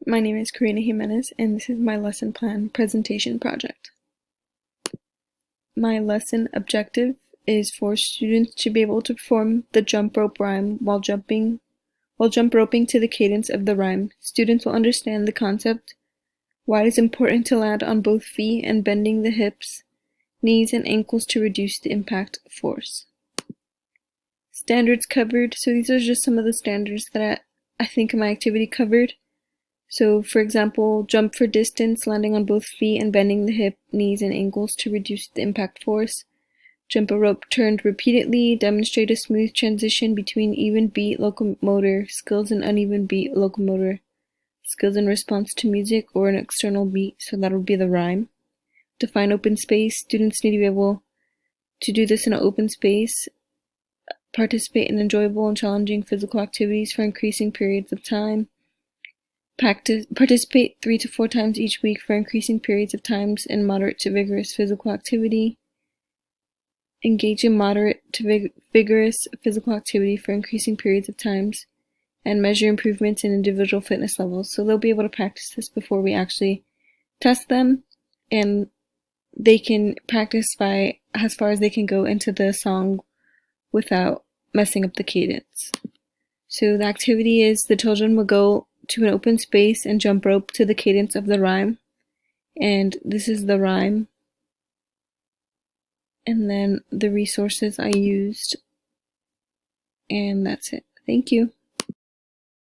My name is Karina Jimenez, and this is my lesson plan presentation project. My lesson objective is for students to be able to perform the jump rope rhyme while jump roping to the cadence of the rhyme. Students will understand the concept, why it is important to land on both feet and bending the hips, knees, and ankles to reduce the impact force. Standards covered. So these are just some of the standards that I think my activity covered. So, for example, jump for distance, landing on both feet and bending the hip, knees, and ankles to reduce the impact force. Jump a rope turned repeatedly, demonstrate a smooth transition between even beat locomotor skills and uneven beat locomotor skills in response to music or an external beat, so that would be the rhyme. Define open space. Students need to be able to do this in an open space. Participate in enjoyable and challenging physical activities for increasing periods of time. Participate 3 to 4 times each week for increasing periods of times in moderate to vigorous physical activity. Engage in moderate to vigorous physical activity for increasing periods of times, and measure improvements in individual fitness levels. So they'll be able to practice this before we actually test them, and they can practice by as far as they can go into the song without messing up the cadence. So the activity is the children will go to an open space and jump rope to the cadence of the rhyme. And this is the rhyme. And then the resources I used. And that's it. Thank you.